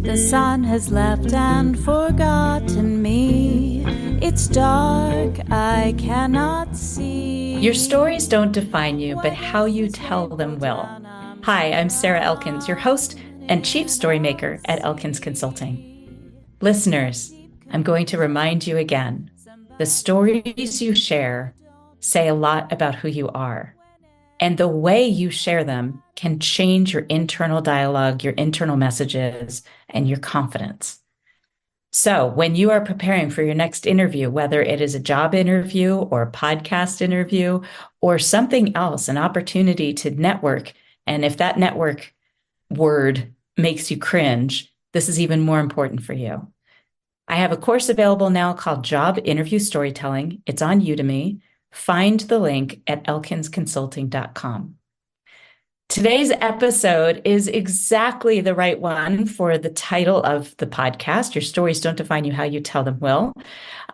The sun has left and forgotten me. It's dark, I cannot see. Your stories don't define you, but how you tell them will. Hi, I'm Sarah Elkins, your host and chief storymaker at Elkins Consulting. Listeners, I'm going to remind you again, the stories you share say a lot about who you are. And the way you share them can change your internal dialogue, your internal messages, and your confidence. So, when you are preparing for your next interview, whether it is a job interview or a podcast interview or something else, an opportunity to network, and if that network word makes you cringe, this is even more important for you. I have a course available now called Job Interview Storytelling. It's on Udemy. Find the link at elkinsconsulting.com. Today's episode is exactly the right one for the title of the podcast. Your stories don't define you, how you tell them will.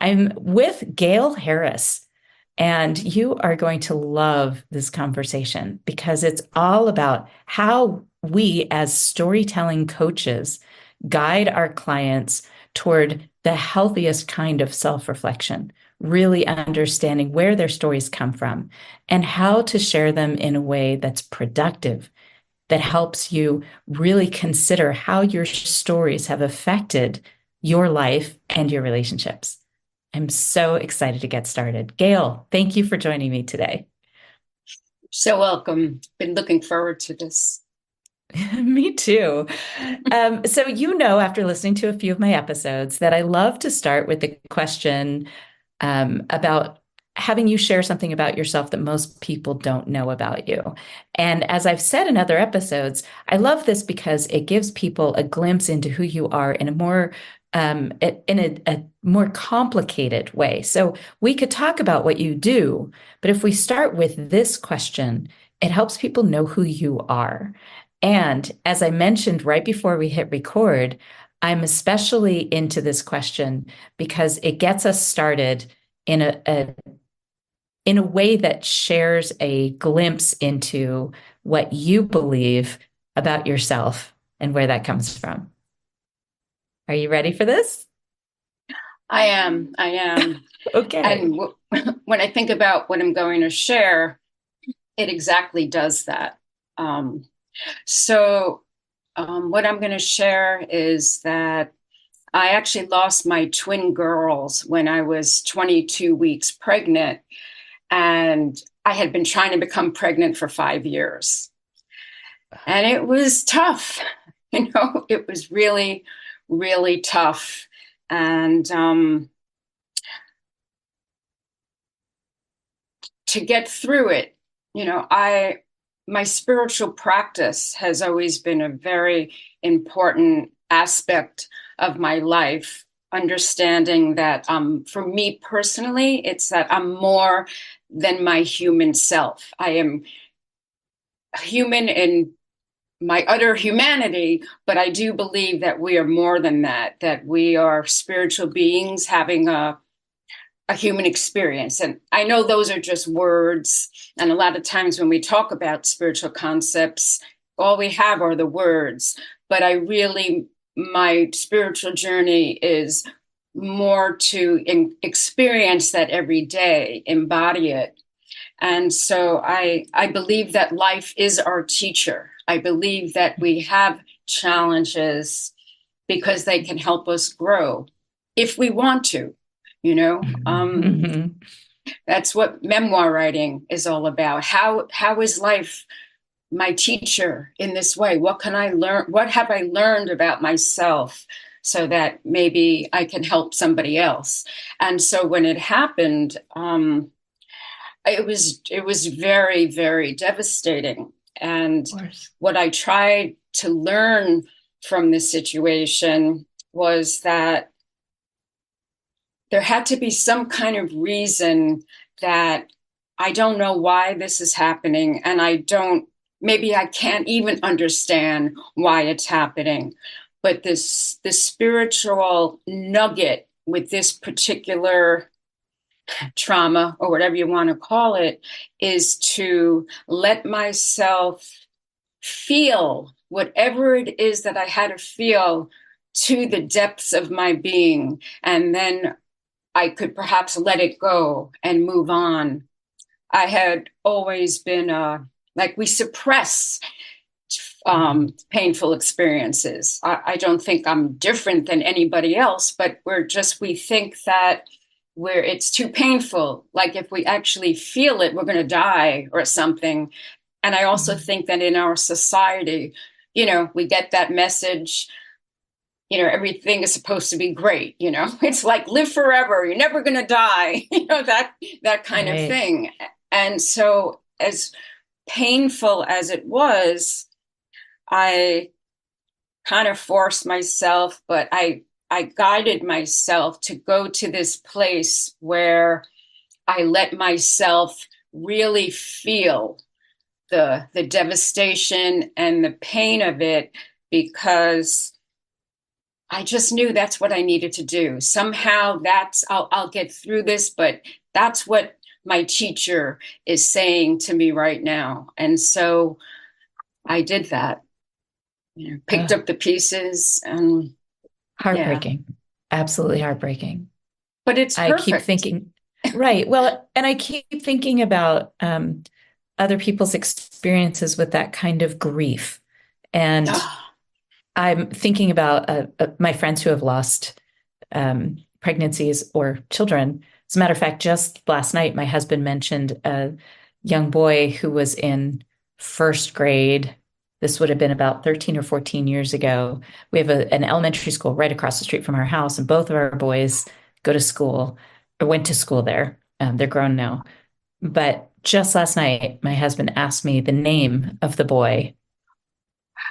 I'm with Gail Harris, and you are going to love this conversation because it's all about how we, as storytelling coaches, guide our clients toward the healthiest kind of self-reflection, really understanding where their stories come from and how to share them in a way that's productive, that helps you really consider how your stories have affected your life and your relationships. I'm so excited to get started. Gail, thank you for joining me today. So welcome. Been looking forward to this. Me too. So, after listening to a few of my episodes, that I love to start with the question about having you share something about yourself that most people don't know about you. And as I've said in other episodes, I love this because it gives people a glimpse into who you are in a more a more complicated way. So we could talk about what you do, but if we start with this question, it helps people know who you are. And as I mentioned right before we hit record, I'm especially into this question because it gets us started in a way that shares a glimpse into what you believe about yourself and where that comes from. Are you ready for this? I am. Okay. And when I think about what I'm going to share, it exactly does that. What I'm going to share is that I actually lost my twin girls when I was 22 weeks pregnant, and I had been trying to become pregnant for 5 years. And it was tough. It was really, really tough. And to get through it, my spiritual practice has always been a very important aspect of my life, understanding that for me personally, it's that I'm more than my human self. I am human in my utter humanity, but I do believe that we are more than that we are spiritual beings having a human experience. And I know those are just words. And a lot of times when we talk about spiritual concepts, all we have are the words. But my spiritual journey is more to experience that every day, embody it. And so I believe that life is our teacher. I believe that we have challenges because they can help us grow if we want to. That's what memoir writing is all about. How is life my teacher in this way? What can I learn? What have I learned about myself so that maybe I can help somebody else? And so when it happened, it was very, very devastating. And what I tried to learn from this situation was that there had to be some kind of reason that I don't know why this is happening. And maybe I can't even understand why it's happening. But this spiritual nugget with this particular trauma, or whatever you want to call it, is to let myself feel whatever it is that I had to feel to the depths of my being. And then I could perhaps let it go and move on. I had always been like we suppress painful experiences. I don't think I'm different than anybody else, but we think that where it's too painful, like if we actually feel it, we're going to die or something. And I also think that in our society, we get that message, everything is supposed to be great, it's like live forever, you're never going to die, that kind of thing. And so as painful as it was, I kind of forced myself, but I guided myself to go to this place where I let myself really feel the devastation and the pain of it, because I just knew that's what I needed to do. Somehow I'll get through this, but that's what my teacher is saying to me right now. And so I did that. Picked up the pieces and heartbreaking. Yeah. Absolutely heartbreaking. But it's perfect. I keep thinking, right. Well, and I keep thinking about other people's experiences with that kind of grief. And I'm thinking about my friends who have lost pregnancies or children. As a matter of fact, just last night, my husband mentioned a young boy who was in first grade. This would have been about 13 or 14 years ago. We have an elementary school right across the street from our house, and both of our boys go to school or went to school there. They're grown now. But just last night, my husband asked me the name of the boy,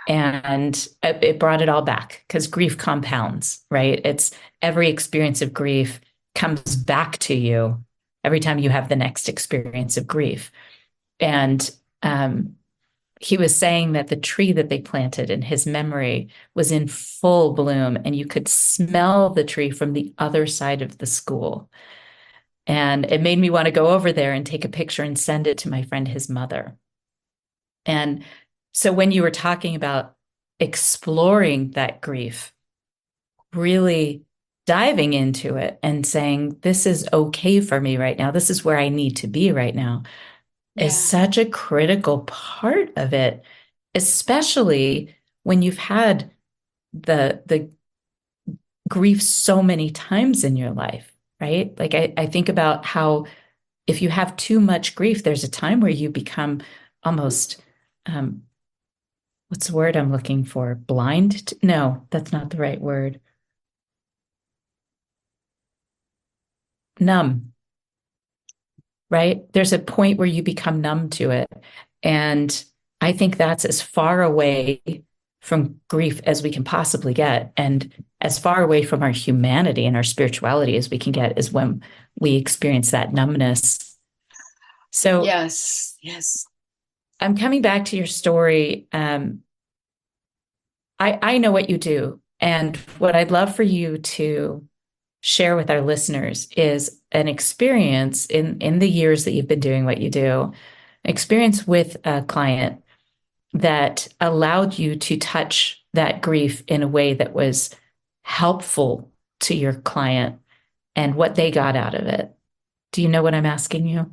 and it brought it all back, because grief compounds, right? It's every experience of grief comes back to you every time you have the next experience of grief. And he was saying that the tree that they planted in his memory was in full bloom, and you could smell the tree from the other side of the school. And it made me want to go over there and take a picture and send it to my friend, his mother. And so when you were talking about exploring that grief, really diving into it and saying, this is okay for me right now, this is where I need to be right now, is such a critical part of it, especially when you've had the grief so many times in your life, right? Like I think about how if you have too much grief, there's a time where you become almost, what's the word I'm looking for? Blind? No, that's not the right word. Numb. Right? There's a point where you become numb to it. And I think that's as far away from grief as we can possibly get. And as far away from our humanity and our spirituality as we can get is when we experience that numbness. So yes. I'm coming back to your story. I know what you do. And what I'd love for you to share with our listeners is an experience in the years that you've been doing what you do, experience with a client that allowed you to touch that grief in a way that was helpful to your client and what they got out of it. Do you know what I'm asking you?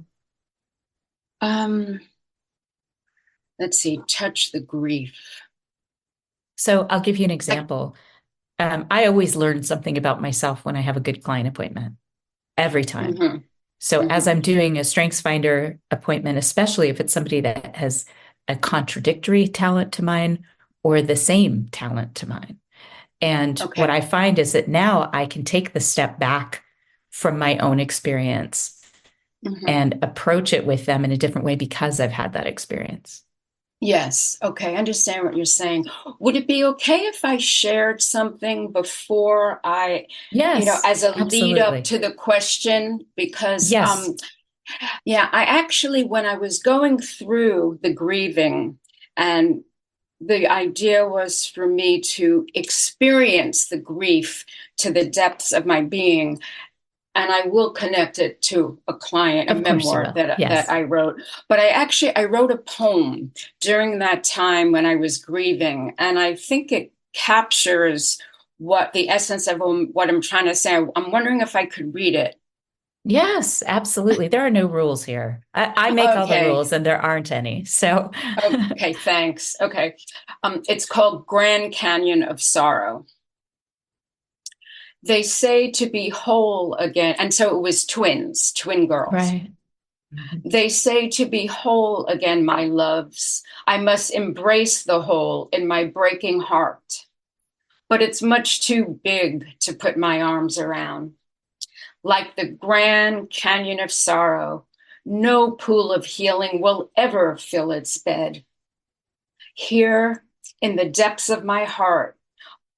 Let's see, touch the grief. So I'll give you an example. I always learn something about myself when I have a good client appointment, every time. Mm-hmm. So as I'm doing a StrengthsFinder appointment, especially if it's somebody that has a contradictory talent to mine or the same talent to mine. And what I find is that now I can take the step back from my own experience and approach it with them in a different way because I've had that experience. Yes. Okay. I understand what you're saying. Would it be okay if I shared something before I, as a lead up to the question? Because, I actually, when I was going through the grieving, and the idea was for me to experience the grief to the depths of my being, and I will connect it to a client, a Of course you memoir will. that Yes. I wrote. But I wrote a poem during that time when I was grieving, and I think it captures what the essence of what I'm trying to say. I'm wondering if I could read it. Yes, absolutely. There are no rules here. I make all the Okay. rules and there aren't any. So, Okay, thanks. Okay. It's called Grand Canyon of Sorrow. They say to be whole again. And so it was twin girls. right. Mhm. They say to be whole again, my loves, I must embrace the whole in my breaking heart. But it's much too big to put my arms around. Like the Grand Canyon of Sorrow, no pool of healing will ever fill its bed. Here in the depths of my heart,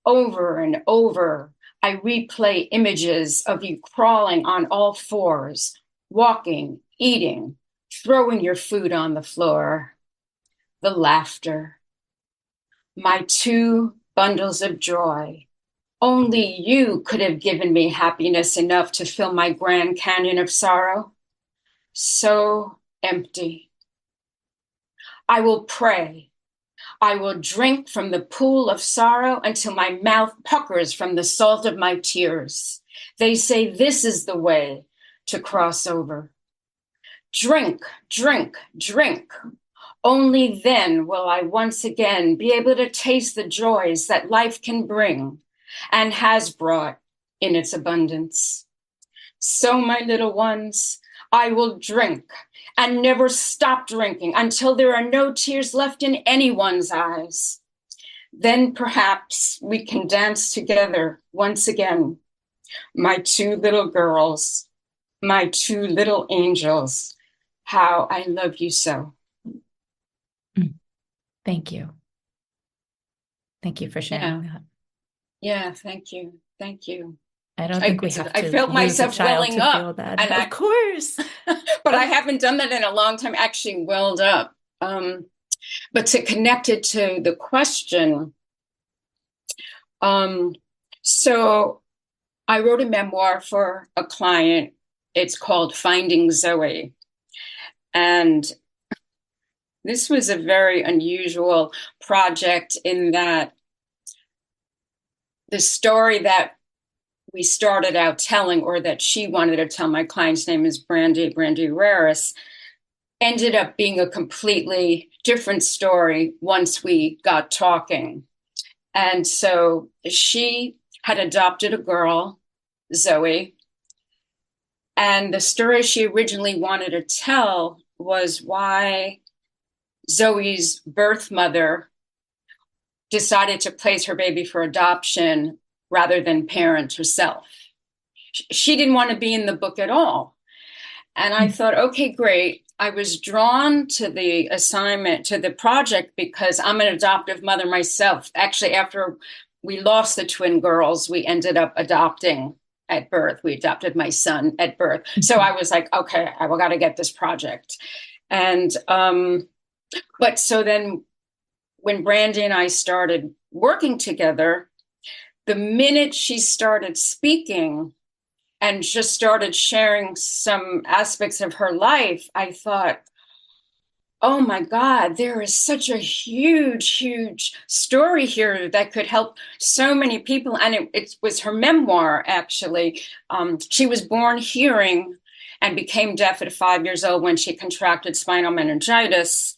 over and over, I replay images of you crawling on all fours, walking, eating, throwing your food on the floor. The laughter, my two bundles of joy. Only you could have given me happiness enough to fill my Grand Canyon of sorrow. So empty. I will pray. I will drink from the pool of sorrow until my mouth puckers from the salt of my tears. They say this is the way to cross over. Drink, drink, drink. Only then will I once again be able to taste the joys that life can bring and has brought in its abundance. So, my little ones, I will drink and never stop drinking until there are no tears left in anyone's eyes. Then perhaps we can dance together once again. My two little girls, my two little angels, how I love you so. Thank you. Thank you for sharing that. Yeah, thank you. Thank you. I don't think we have to I felt lose myself a child welling to up, feel that. and Of course. but I haven't done that in a long time, actually welled up. But to connect it to the question, so I wrote a memoir for a client. It's called Finding Zoe. And this was a very unusual project in that the story that we started out telling, or that she wanted to tell, my client's name is Brandy Raris, ended up being a completely different story once we got talking. And so she had adopted a girl, Zoe, and the story she originally wanted to tell was why Zoe's birth mother decided to place her baby for adoption rather than parent herself. She didn't want to be in the book at all. And I thought, okay, great. I was drawn to the assignment, to the project, because I'm an adoptive mother myself. Actually, after we lost the twin girls, we ended up adopting at birth. We adopted my son at birth. So I was like, okay, I got to get this project. And, but so then when Brandy and I started working together, the minute she started speaking and just started sharing some aspects of her life, I thought, oh my God, there is such a huge, huge story here that could help so many people. And it was her memoir, actually. She was born hearing and became deaf at 5 years old when she contracted spinal meningitis.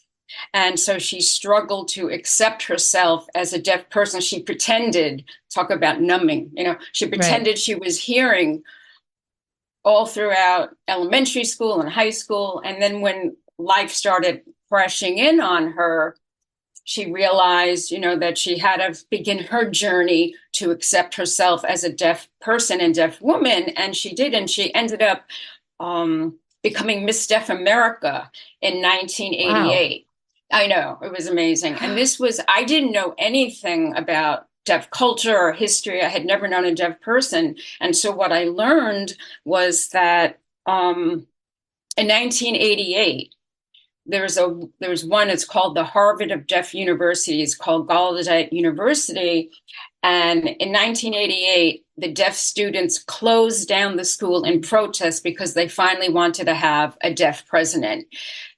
And so she struggled to accept herself as a deaf person. She pretended, talk about numbing, she pretended She was hearing all throughout elementary school and high school. And then when life started crashing in on her, she realized, that she had to begin her journey to accept herself as a deaf person and deaf woman. And she did. And she ended up becoming Miss Deaf America in 1988. Wow. I know, it was amazing. And I didn't know anything about deaf culture or history. I had never known a deaf person. And so what I learned was that in 1988, there's one, it's called the Harvard of Deaf Universities, called Gallaudet University. And in 1988, the deaf students closed down the school in protest because they finally wanted to have a deaf president.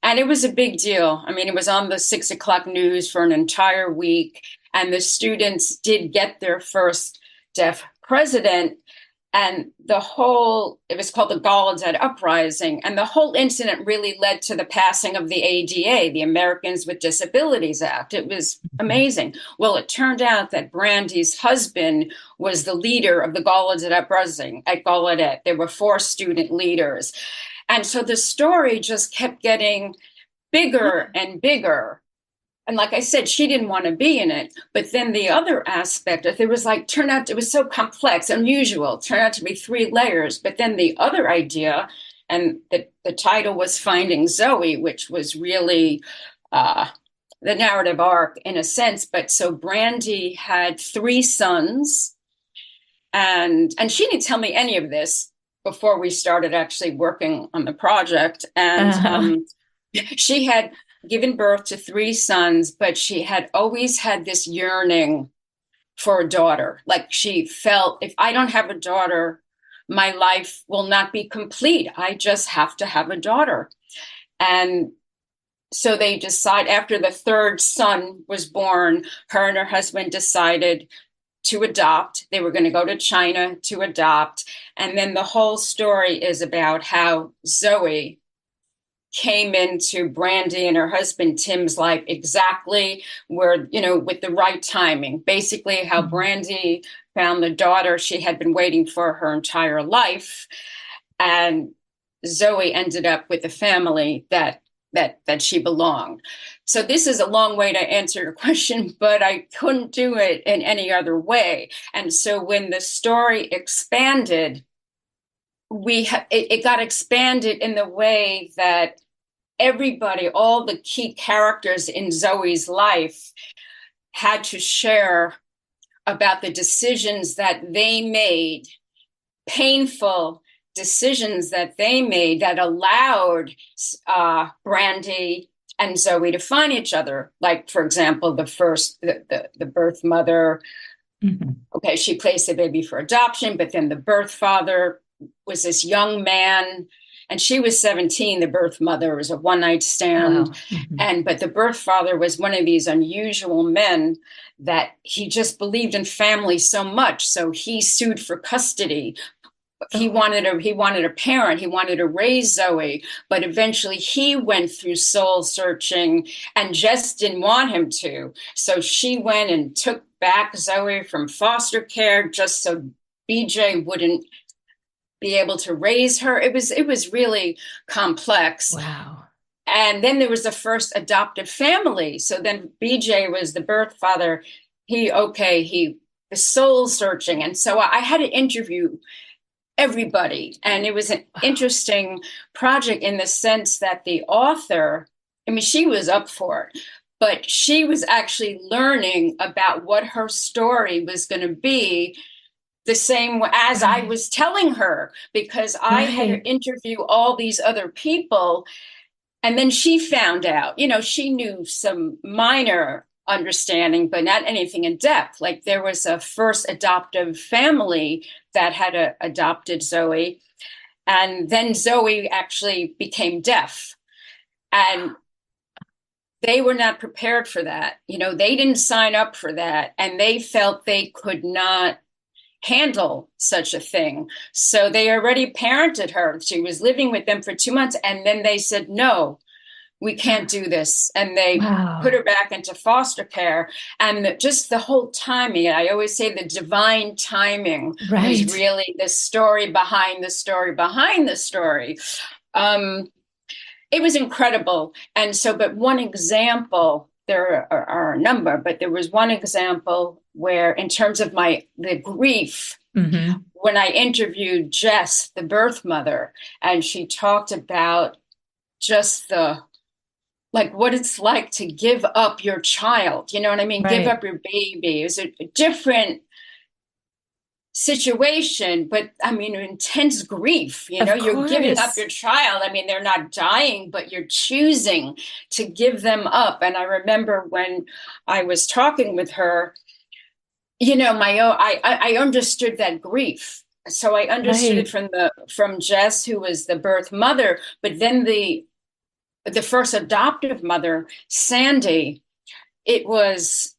And it was a big deal. I mean, it was on the 6 o'clock news for an entire week. And the students did get their first deaf president. And it was called the Gallaudet Uprising. And the whole incident really led to the passing of the ADA, the Americans with Disabilities Act. It was amazing. Well, it turned out that Brandy's husband was the leader of the Gallaudet Uprising at Gallaudet. There were 4 student leaders. And so the story just kept getting bigger and bigger. And like I said, she didn't want to be in it. But then the other aspect, it was it was so complex, unusual, turned out to be 3 layers. But then the other idea, and the title was Finding Zoe, which was really the narrative arc in a sense. But so Brandy had 3 sons, and she didn't tell me any of this before we started actually working on the project. And she had given birth to 3 sons, but she had always had this yearning for a daughter. Like she felt, if I don't have a daughter, my life will not be complete. I just have to have a daughter. And so they decide, after the 3rd son was born, her and her husband decided to adopt. They were going to go to China to adopt. And then the whole story is about how Zoe came into Brandy and her husband Tim's life exactly where, with the right timing. Basically, how Brandy found the daughter she had been waiting for her entire life. And Zoe ended up with a family that she belonged. So this is a long way to answer your question, but I couldn't do it in any other way. And so when the story expanded, it got expanded in the way that everybody, all the key characters in Zoe's life, had to share about the decisions that they made, painful decisions that they made that allowed Brandy and Zoe to find each other. Like, for example, the birth mother. Mm-hmm. Okay, she placed the baby for adoption, but then the birth father was this young man, and she was 17. The birth mother was a one-night stand. Wow. Mm-hmm. But the birth father was one of these unusual men that he just believed in family so much. So he sued for custody. He wanted a parent. He wanted to raise Zoe, but eventually he went through soul searching and just didn't want him to. So she went and took back Zoe from foster care just so BJ wouldn't be able to raise her. It was really complex. Wow. And then there was the first adoptive family. So then BJ was the birth father. He was soul searching. And so I had to interview everybody. And it was an interesting project in the sense that the author, she was up for it, but she was actually learning about what her story was going to be the same as I was telling her, because I had to interview all these other people. And then she found out, she knew some minor understanding, but not anything in depth. Like there was a first adoptive family that had adopted Zoe. And then Zoe actually became deaf. And they were not prepared for that. They didn't sign up for that. And they felt they could not handle such a thing. So they already parented her. She was living with them for 2 months. And then they said, no, we can't do this. And they put her back into foster care. And just the whole timing, I always say the divine timing was really the story behind the story behind the story. It was incredible. And so, but one example, there are a number, but there was one example where, in terms of the grief, when I interviewed Jess, the birth mother, and she talked about just what it's like to give up your child, you know what I mean? Right. Give up your baby. It was a different situation, but intense grief, you're giving up your child. They're not dying, but you're choosing to give them up. And I remember when I was talking with her, my own, I understood that grief. So I understood it Right. from Jess, who was the birth mother, but then the first adoptive mother, Sandy, it was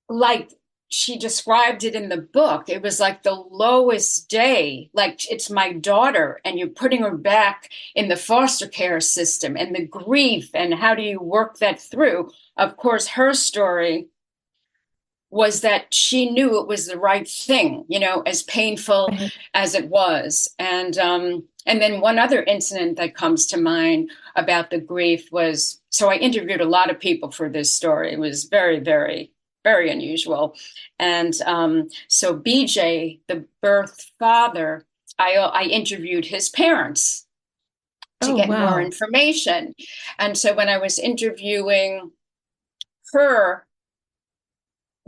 like she described it in the book. It was like the lowest day, like it's my daughter, and you're putting her back in the foster care system, and the grief, and how do you work that through? Of course, her story was that she knew it was the right thing, as painful Right. as it was. And then one other incident that comes to mind about the grief was, so I interviewed a lot of people for this story. It was very, very, very unusual. And so BJ, the birth father, I interviewed his parents to Oh, get more wow. information. And so when I was interviewing her,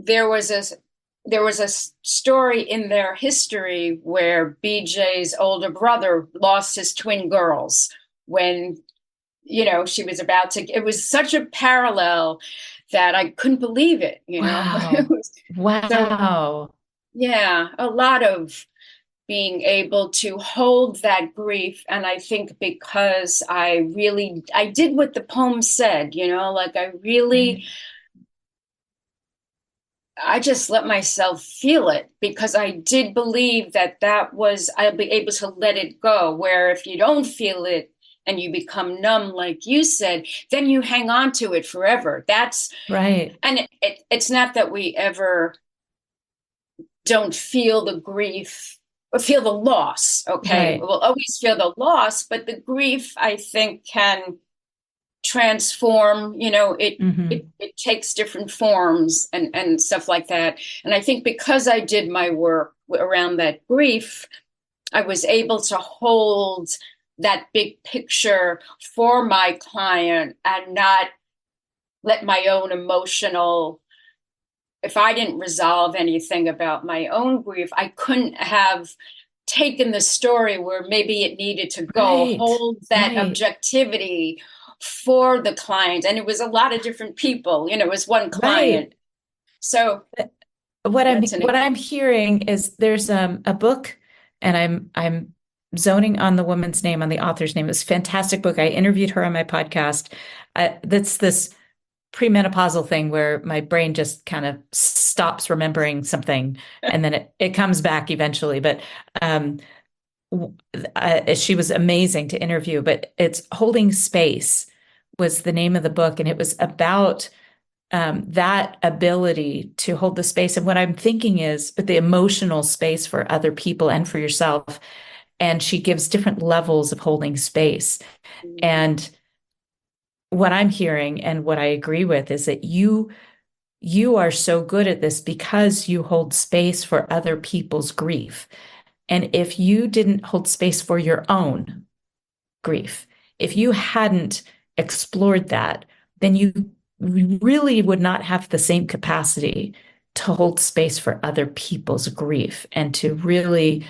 there was a story in their history where BJ's older brother lost his twin girls when she was about to. It was such a parallel that I couldn't believe it. It Wow. was, so Wow. yeah, a lot of being able to hold that grief. And I think because I did what the poem said, like Right. I just let myself feel it, because I did believe that was, I'll be able to let it go. Where if you don't feel it and you become numb, like you said, then you hang on to it forever. Right. And it's not that we ever don't feel the grief or feel the loss. Okay. Right. We'll always feel the loss, but the grief, I think, can transform. Hmm. It takes different forms and stuff like that. And I think because I did my work around that grief, I was able to hold that big picture for my client and not let my own emotional, if I didn't resolve anything about my own grief, I couldn't have taken the story where maybe it needed to go, Right. hold that Right. objectivity for the client. And it was a lot of different people, it was one client. Right. So What I'm that's an, what I'm hearing is there's a book, and I'm zoning on the woman's name, on the author's name. It's a fantastic book. I interviewed her on my podcast. That's this premenopausal thing where my brain just kind of stops remembering something, and then it comes back eventually. But um, she was amazing to interview. But it's Holding Space was the name of the book, and it was about that ability to hold the space. And what I'm thinking is the emotional space for other people and for yourself. And she gives different levels of holding space. And what I'm hearing and what I agree with is that you are so good at this because you hold space for other people's grief. And if you didn't hold space for your own grief, if you hadn't explored that, then you really would not have the same capacity to hold space for other people's grief and to really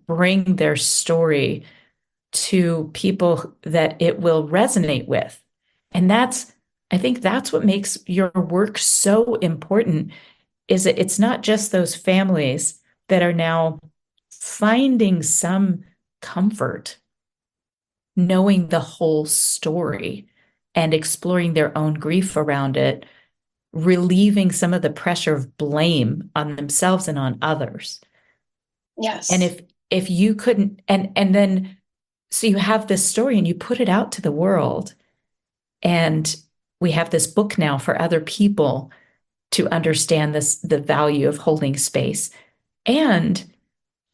bring their story to people that it will resonate with. And I think that's what makes your work so important, is that it's not just those families that are now finding some comfort knowing the whole story and exploring their own grief around it, relieving some of the pressure of blame on themselves and on others. And yes, if you couldn't, and then so you have this story and you put it out to the world, and we have this book now for other people to understand the value of holding space, and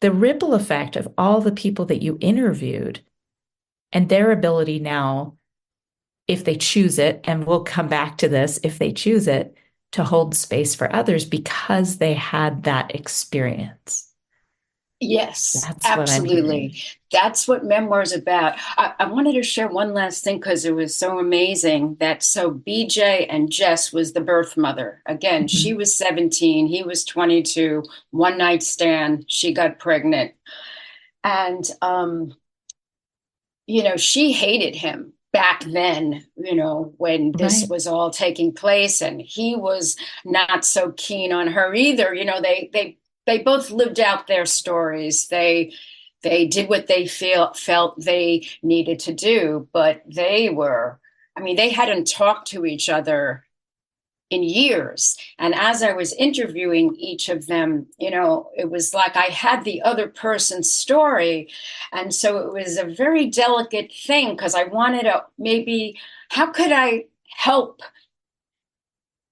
the ripple effect of all the people that you interviewed and their ability now, if they choose it, and we'll come back to this, if they choose it, to hold space for others because they had that experience. yes, That's what I'm absolutely. hearing. That's what memoir is about. I wanted to share one last thing because it was so amazing that so BJ and Jess was the birth mother. Again, she Mhm. was 17, he was 22, one night stand, she got pregnant. And she hated him. back then, when this Right. was all taking place, and he was not so keen on her either. They both lived out their stories. They did what they felt they needed to do, but they hadn't talked to each other in years. And as I was interviewing each of them, it was like I had the other person's story. And so it was a very delicate thing, because I wanted to maybe, how could I help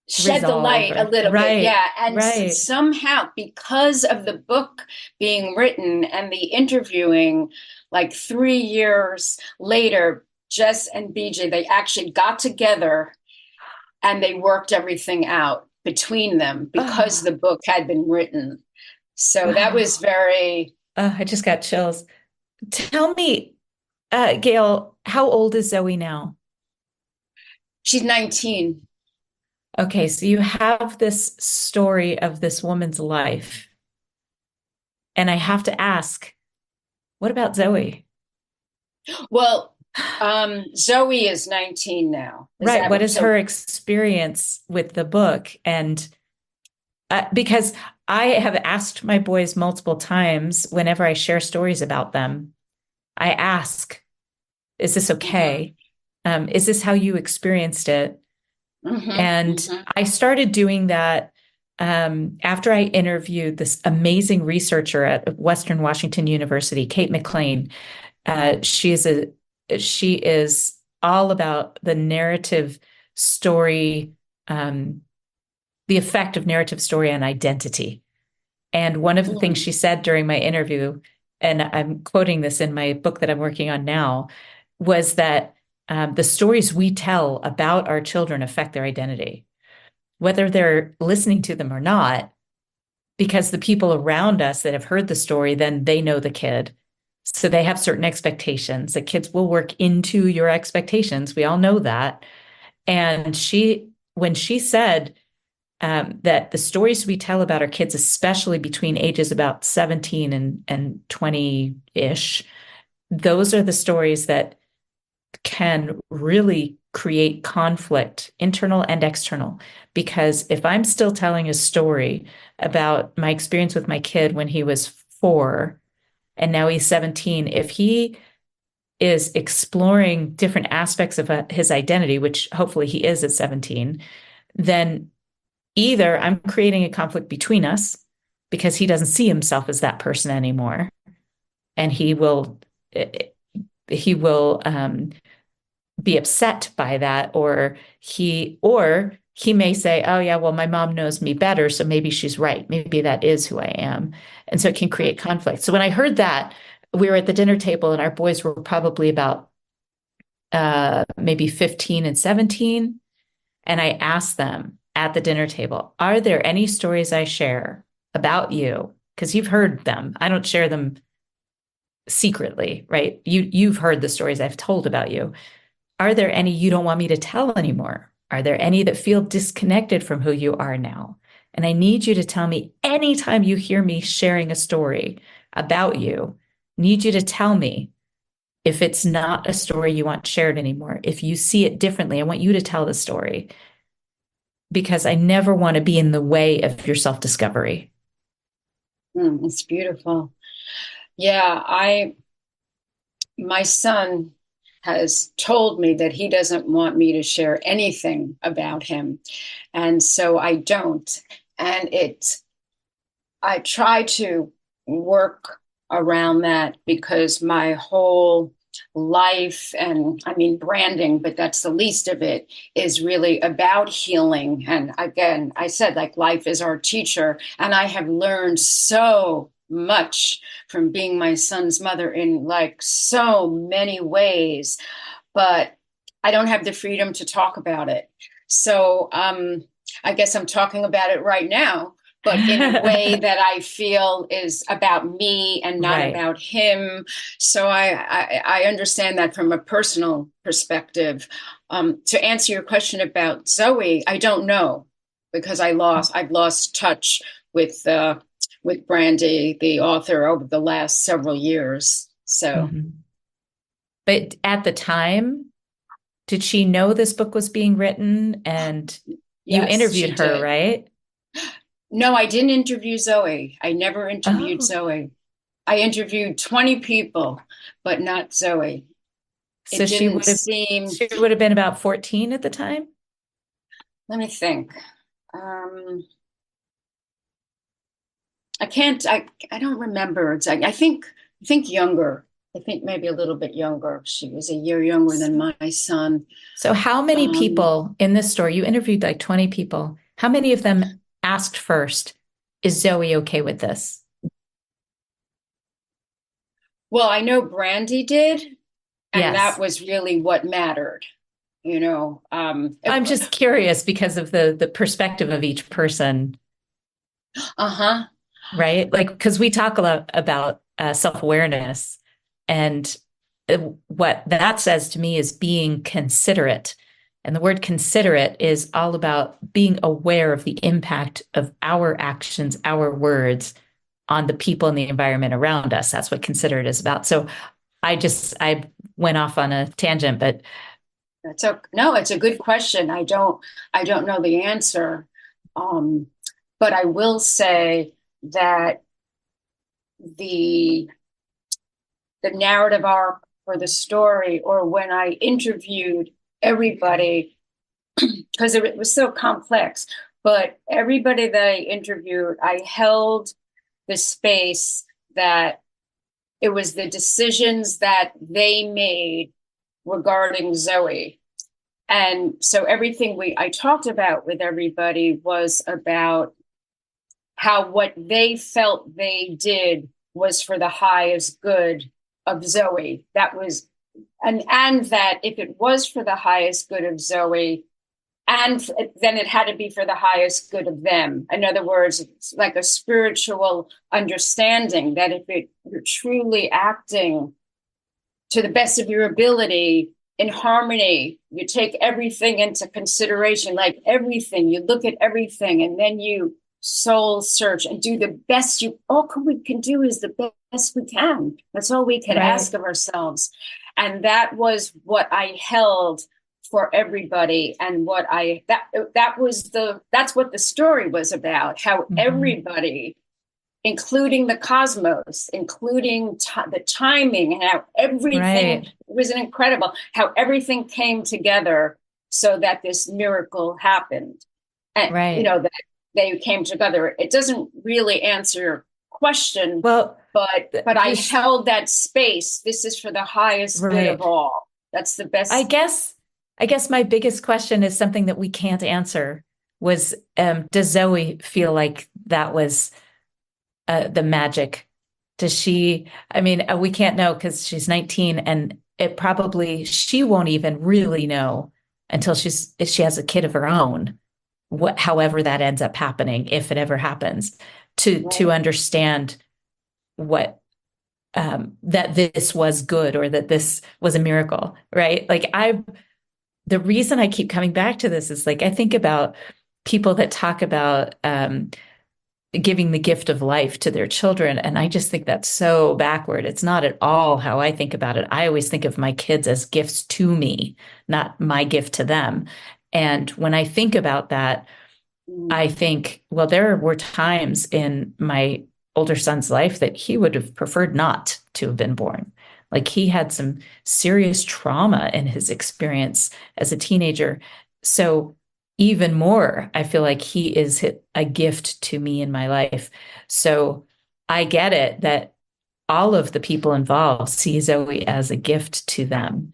shed the Resolve light a or little bit? right, Yeah. And right. somehow, because of the book being written and the interviewing, like 3 years later, Jess and BJ, they actually got together and they worked everything out between them because Oh, the book had been written. So that was wow. very, I just got chills. Tell me, Gail, how old is Zoe now? she's 19. Okay, so you have this story of this woman's life. And I have to ask, what about Zoe? Well, Zoe is 19 now. Is Right. that What what? is So, her experience with the book? And because I have asked my boys multiple times whenever I share stories about them, I ask, is this mm-hmm, okay? Is this how you experienced it? mm-hmm, And mm-hmm, I started doing that after I interviewed this amazing researcher at Western Washington University, Kate McLean. She is all about the narrative story, um, the effect of narrative story on identity. And one of the things mm-hmm, she said during my interview, and I'm quoting this in my book that I'm working on now, was that the stories we tell about our children affect their identity, whether they're listening to them or not, because the people around us that have heard the story, then they know the kid. So they have certain expectations. The kids will work into your expectations. We all know that. And when she said that the stories we tell about our kids, especially between ages about 17 and 20-ish, those are the stories that can really create conflict, internal and external. Because if I'm still telling a story about my experience with my kid when he was 4 and now he's 17, if he is exploring different aspects of his identity, which hopefully he is at 17, then either I'm creating a conflict between us because he doesn't see himself as that person anymore, and he will be upset by that, or he may say, oh yeah, well, my mom knows me better, so maybe she's right, maybe that is who I am. And so it can create conflict. So when I heard that, we were at the dinner table and our boys were probably about maybe 15 and 17, and I asked them at the dinner table, are there any stories I share about you, because you've heard them, I don't share them secretly, right? You've heard the stories I've told about you. Are there any you don't want me to tell anymore? Are there any that feel disconnected from who you are now? And I need you to tell me anytime you hear me sharing a story about you, I need you to tell me if it's not a story you want shared anymore. If you see it differently, I want you to tell the story, because I never want to be in the way of your self-discovery. it's beautiful. Yeah, my son has told me that he doesn't want me to share anything about him. And so I don't. And I try to work around that, because my whole life, and I mean branding, but that's the least of it, is really about healing. And again, I said, like, life is our teacher, and I have learned so much from being my son's mother in like so many ways, but I don't have the freedom to talk about it. So I guess I'm talking about it right now, but in a way that I feel is about me and not Right. about him. So I understand that from a personal perspective. To answer your question about Zoe, I don't know, because I've lost touch with Brandy, the author, over the last several years. So Mhm. But at the time, did she know this book was being written? And you Yes, she interviewed her, did. right? No, I didn't interview Zoe. I never interviewed Oh, Zoe. I interviewed 20 people, but not Zoe. so It didn't seem, she would have been about 14 at the time? let me think. Um, I don't remember exactly. I think younger. I think maybe a little bit younger. She was a year younger than my son. So how many Um, people in this story, you interviewed like 20 people, how many of them asked first, is Zoe okay with this? well, I know Brandy did, and that Yes. was really what mattered, you know. I'm just curious because of the perspective of each person, Uh-huh. right? Like, because we talk a lot about self-awareness, and what that says to me is being considerate. And the word considerate is all about being aware of the impact of our actions, our words on the people and the environment around us. That's what considerate is about. So I went off on a tangent, but No, it's a good question. I don't know the answer. Um, but I will say that the the narrative arc for the story, or when I interviewed everybody, because it was so complex, but everybody that I interviewed, I held the space that it was the decisions that they made regarding Zoe. And so everything I talked about with everybody was about how what they felt they did was for the highest good of Zoe. That was, and that if it was for the highest good of Zoe, and then it had to be for the highest good of them. In other words, it's like a spiritual understanding that if you're truly acting to the best of your ability in harmony, you take everything into consideration, like everything, you look at everything, and then you soul search and do the best all we can do is the best we can. That's all we could right, ask of ourselves. And that was what I held for everybody, and that's what the story was about, how mm-hmm. everybody, including the cosmos, including the timing, and how everything Right, was incredible, how everything came together so that this miracle happened. And, right. that they came together. It doesn't really answer your question, Well, but I there's held that space. This is for the highest good of right. all. That's the I best. guess I guess my biggest question is something that we can't answer was does Zoe feel like that was the magic? Does she, I mean, we can't know because she's 19 and it probably, she won't even really know until if she has a kid of her own, however that ends up happening, if it ever happens, to Right. understand what, that this was good or that this was a miracle, right? The reason I keep coming back to this is like, I think about people that talk about, giving the gift of life to their children. And I just think that's so backward. It's not at all how I think about it. I always think of my kids as gifts to me, not my gift to them. And when I think about that, I Mm. think, well, there were times in my older son's life that he would have preferred not to have been born. Like he had some serious trauma in his experience as a teenager. So even more, I feel like he is a gift to me in my life. So I get it that all of the people involved see Zoe as a gift to them.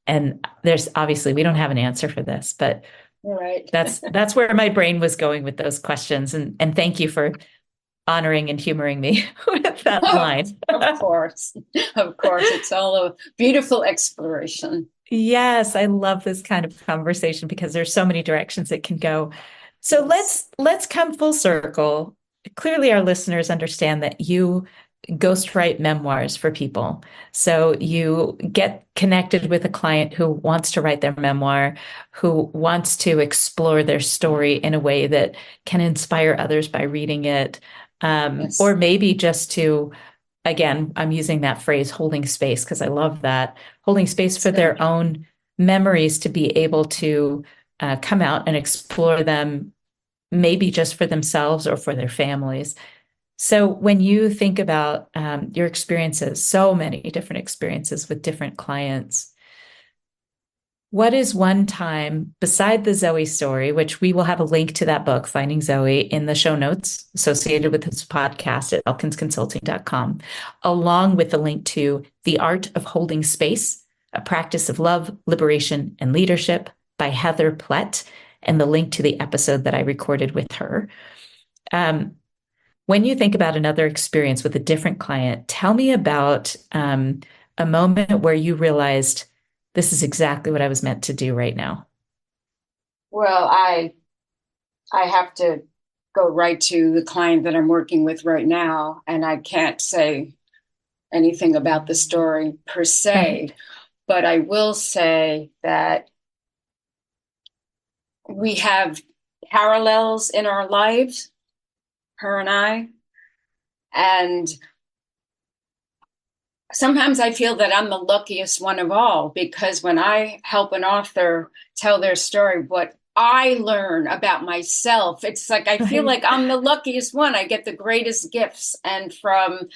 And there's obviously, we don't have an answer for this, but All right. that's where my brain was going with those questions. And thank you for honoring and humoring me with that of, line. of course. Of course. It's all a beautiful exploration. Yes, I love this kind of conversation because there's so many directions it can go. So Yes. let's come full circle. Clearly, our listeners understand that you ghostwrite memoirs for people. So you get connected with a client who wants to write their memoir, who wants to explore their story in a way that can inspire others by reading it, or Yes. maybe just to, again, I'm using that phrase, holding space, because I love that, holding space It's for good. their own memories to be able to come out and explore them, maybe just for themselves or for their families. So when you think about your experiences, so many different experiences with different clients, what is one time beside the Zoe story, which we will have a link to that book, Finding Zoe, in the show notes associated with this podcast at elkinsconsulting.com, along with the link to The Art of Holding Space, A Practice of Love, Liberation, and Leadership by Heather Plett, and the link to the episode that I recorded with her. When you think about another experience with a different client, tell me about a moment where you realized this is exactly what I was meant to do right now. Well, I have to go right to the client that I'm working with right now, and I can't say anything about the story per se, Right. but I will say that we have parallels in our lives, her and I, and sometimes I feel that I'm the luckiest one of all, because when I help an author tell their story, what I learn about myself, it's like I feel like I'm the luckiest one. I get the greatest gifts. And from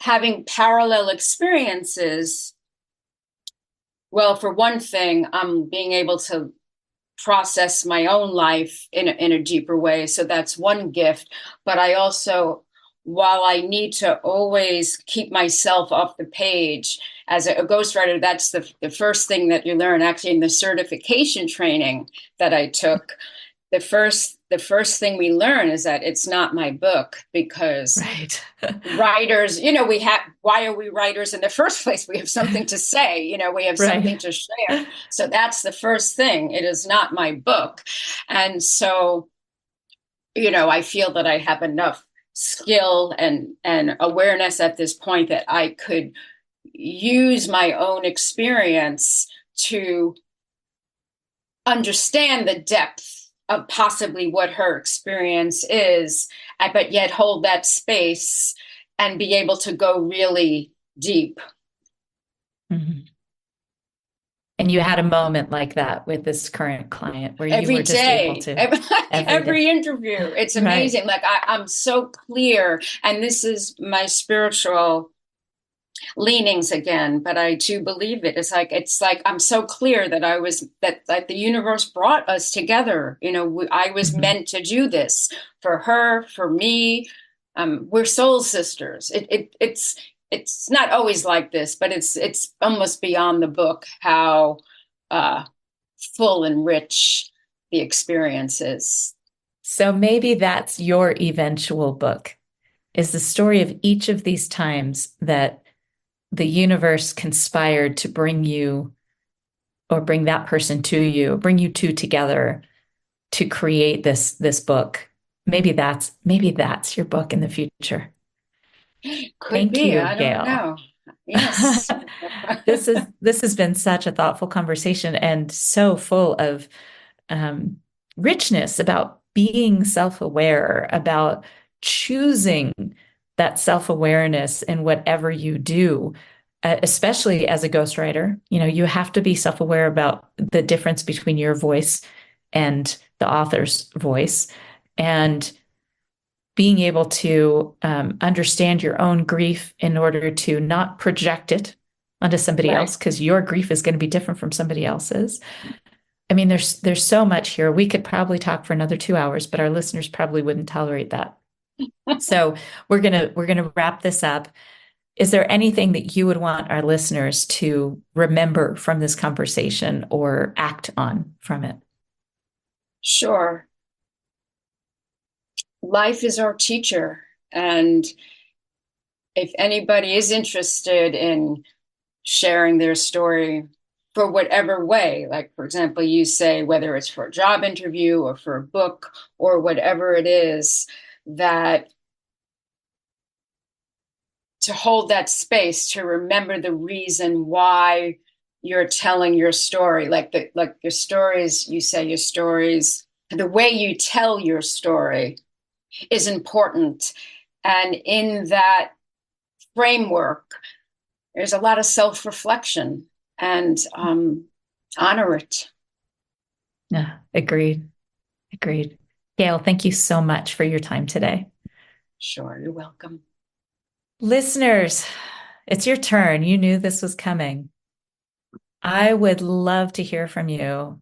having parallel experiences, well, for one thing, I'm being able to process my own life in a deeper way. So that's one gift. But I also, while I need to always keep myself off the page as a ghostwriter, that's the first thing that you learn actually in the certification training that I took. The first thing we learn is that it's not my book, because Right. writers, why are we writers in the first place? We have something to say, we have something to share. So that's the first thing. It is not my book. And so, I feel that I have enough skill and awareness at this point that I could use my own experience to understand the depth of possibly what her experience is, but yet hold that space and be able to go really deep. Mm-hmm. And you had a moment like that with this current client where you were just able to every interview. It's amazing. Right. Like I'm so clear, and this is my spiritual leanings again, but I do believe it. It's like I'm so clear that that the universe brought us together. I was Mm-hmm. meant to do this for her, for me. We're soul sisters. It's not always like this, but it's almost beyond the book how full and rich the experience is. So maybe that's your eventual book, is the story of each of these times that the universe conspired to bring you, or bring that person to you, bring you two together to create this book. Maybe that's your book in the future. Could Thank be. you, I don't Gail. know. Yes. This has been such a thoughtful conversation and so full of richness about being self-aware, about choosing that self-awareness in whatever you do, especially as a ghostwriter. You have to be self-aware about the difference between your voice and the author's voice, and being able to understand your own grief in order to not project it onto somebody else, because your grief is going to be different from somebody else's. I mean, there's so much here. We could probably talk for another 2 hours, but our listeners probably wouldn't tolerate that. So we're gonna wrap this up. Is there anything that you would want our listeners to remember from this conversation or act on from it? Sure. Life is our teacher. And if anybody is interested in sharing their story for whatever way, like, for example, you say, whether it's for a job interview or for a book or whatever it is, that to hold that space, to remember the reason why you're telling your story, like your stories, you say your stories, the way you tell your story is important. And in that framework, there's a lot of self-reflection. And Honor it. Yeah, agreed. Agreed. Gail, thank you so much for your time today. Sure, you're welcome. Listeners, it's your turn. You knew this was coming. I would love to hear from you.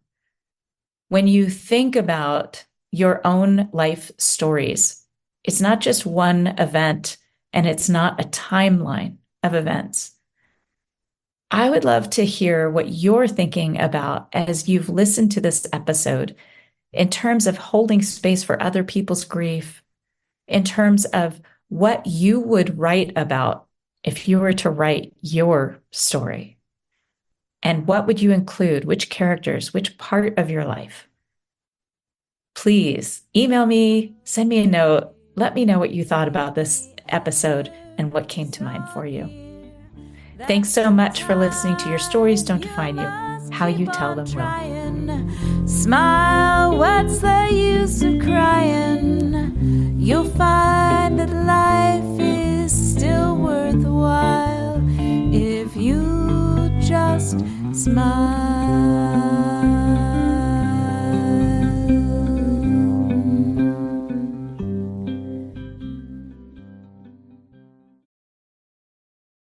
When you think about your own life stories, it's not just one event and it's not a timeline of events. I would love to hear what you're thinking about as you've listened to this episode in terms of holding space for other people's grief, in terms of what you would write about if you were to write your story. And what would you include? Which characters, which part of your life? Please email me, send me a note. Let me know what you thought about this episode and what came to mind for you. Thanks so much for listening to Your Stories Don't Define You. How you tell them will. Smile, what's the use of crying?